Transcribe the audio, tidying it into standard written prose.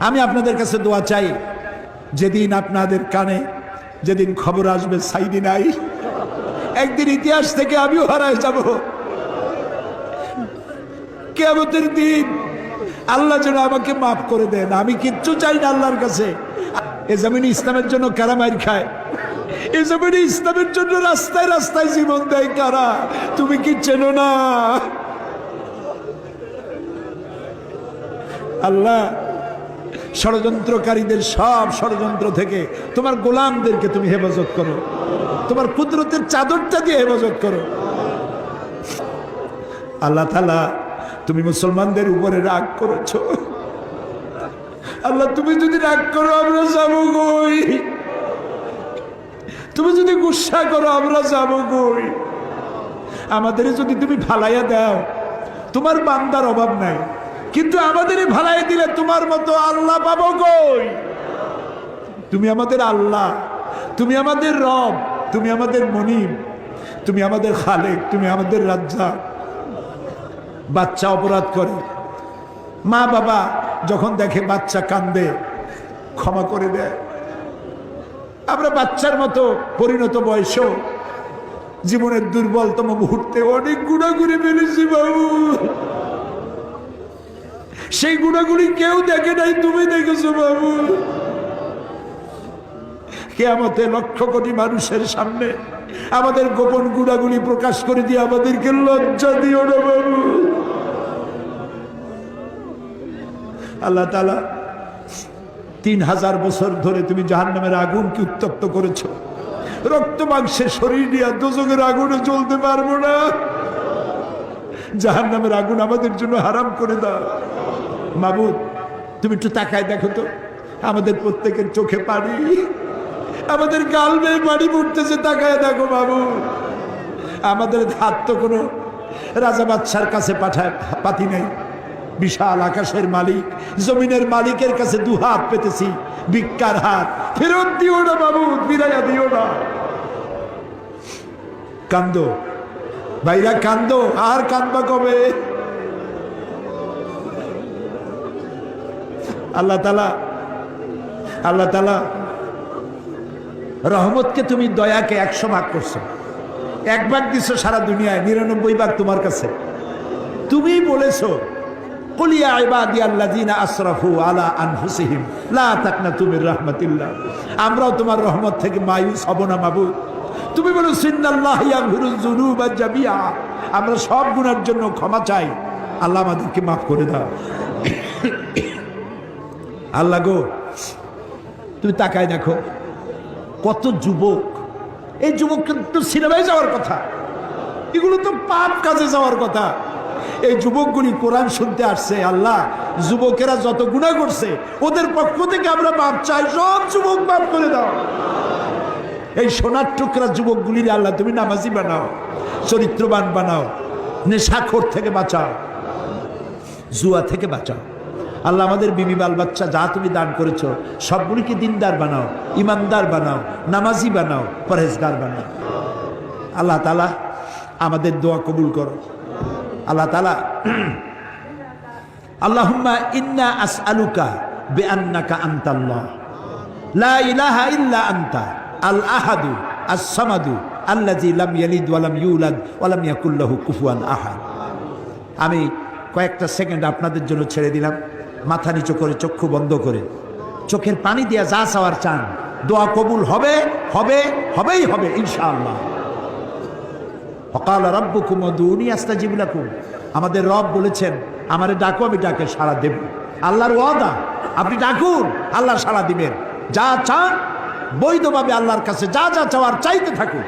আমি আপনাদের কাছে দোয়া চাই, যেদিন আপনাদের কানে যেদিন খবর আসবে সাইদি নাই, একদিন ইতিহাস থেকে আমিও হারায় যাব। কিয়ামতের দিন আল্লাহ যেন আমাকে মাফ করে দেন। আমি কিচ্ছু চাই না আল্লাহর কাছে। এ জমিনে ইসলামের জন্য কারা মাইর খায়? এ জমিনে ইসলামের জন্য রাস্তায় রাস্তায় জীবন দেয় কারা? তুমি কি চেনো না? আল্লাহ ষড়যন্ত্রকারীদের সব ষড়যন্ত্র থেকে তোমার গোলামদেরকে তুমি হেফাজত করো, তোমার কুদরতের চাদরটা দিয়ে হেফাজত করো। আল্লাহ তাআলা তুমি মুসলমানদের উপরে রাগ করেছো। আল্লাহ তুমি যদি রাগ করো আমরা যাবো কই? তুমি যদি গুসা করো আমরা যাবো কই? আমাদের যদি তুমি ভালাইয়া দাও, তোমার বান্দার অভাব নাই, কিন্তু আমাদের ভালাই দিলে তোমার মতো আল্লাহ পাবো কই? তুমি আমাদের আল্লাহ, তুমি আমাদের রব, তুমি আমাদের মনিব, তুমি আমাদের খালেক, তুমি আমাদের রাজ্জাক। বাচ্চা অপরাধ করে, মা বাবা যখন দেখে বাচ্চা কান্দে ক্ষমা করে দেয়। আমরা বাচ্চার মতো পরিণত বয়সেও জীবনের দুর্বলতম মুহূর্তে অনেক গুনাহ করে ফেলেছি বাবু। সেই গুনাহগুলি কেউ দেখে নাই, তুমি দেখেছো বাবু। কিয়ামতে লক্ষ কোটি মানুষের সামনে আমাদের গোপন গুনাহগুলি প্রকাশ করে দিয়ে আমাদেরকে লজ্জা দিও না বাবু। আল্লাহ তাআলা 3000 বছর ধরে তুমি জাহান্নামের আগুনকে উত্তপ্ত করেছো। রক্ত মাংসের শরীর নিয়ে দোজখের আগুনে জ্বলতে পারবো না। জাহান্নামের আগুন আমাদের জন্য হারাম করে দাও মাবুদ। তুমি একটু তাকায় দেখো তো, আমাদের প্রত্যেকের চোখে পানি, আমাদের গাল বেয়ে পানি পড়তেছে, তাকায় দেখো বাবু। আমাদের হাত তো কোনো রাজা বাদশার কাছে পাতি নেই। বিশাল আকাশের মালিক, জমিনের মালিকের কাছে দুহাত পেতেছি, ভিক্ষার হাত। ফেরত দিও না বাবু, বিদায়া দিও না। কান্দো ভাইরা, কান্দো। আর কান্দবা কবে? আল্লাহ তাআলা রহমতকে তুমি দয়াকে 100 ভাগ করছো। 1 ভাগ দিছো সারা দুনিয়ায়, 99 ভাগ তোমার কাছে। তুমি বলেছো কুল ইয়া ইবাদিয়াল্লাযিনা আসরাফু আলা আনফুসিহিম লা তাকনাতু মির রাহমাতিল্লাহ। আমরাও তোমার রহমত থেকে মায়ুস হব না মাবুদ। তুমি বলো ইন্নাল্লাহা ইয়াগফিরুয যুনুবা জামিআ। আমরা সব গুনাহের জন্য ক্ষমা চাই, আল্লাহ আমাদেরকে মাফ করে দাও। আল্লাহ গো, তুমি তাকায় দেখো কত যুবক। এই যুবক কিন্তু সিনেমায় যাওয়ার কথা, এগুলো তো পাপ কাজে যাওয়ার কথা। এই যুবকগুলি কোরআন শুনতে আসছে। আল্লাহ, যুবকেরা যত গুনাহ করছে ওদের পক্ষ থেকে আমরা মাপ চাই, সব যুবক মাফ করে দাও। এই সোনার টুকরা যুবকগুলির আল্লাহ তুমি নামাজি বানাও, চরিত্রবান বানাও, নেশাখোর থেকে বাঁচাও, জুয়া থেকে বাঁচাও। আল্লাহ আমাদের বিবি বাল বাচ্চা যা তুমি দান করেছো সবগুলিকে দিনদার বানাও, ইমানদার বানাও, নামাজি বানাও, পরহেজগার বানাও। আল্লাহ তাআলা আমাদের দোয়া কবুল করো। আল্লাহ তাআলা আল্লাহুম্মা ইন্না আসআলুকা বিআন্নাকা আনতাল্লাহ লা ইলাহা ইল্লা আনতা আল আহাদু আস সামাদু আল্লাযী লাম ইয়ালিদ ওয়া লাম ইউলাদ ওয়া লাম ইয়াকুল লাহু কুফুয়ান আহাদ। আমি কয়েকটা সেকেন্ড আপনাদের জন্য ছেড়ে দিলাম। মাথা নিচু করে, চক্ষু বন্ধ করে, চোখের পানি দিয়া যা চাওয়ার চান, দোয়া কবুল হবে, হবে, হবেই হবে ইনশাআল্লাহ। ওয়াকালা রাব্বুকুম উদউনি আস্তাজিব লাকুম। আমাদের রব বলেছেন আমারে ডাকো, আমি ডাকে সাড়া দেব। আল্লাহর ওয়াদা, আপনি ডাকুন, আল্লাহ সাড়া দিবেন। যা চান বৈধভাবে আল্লাহর কাছে যা যা চাওয়ার চাইতে থাকুন।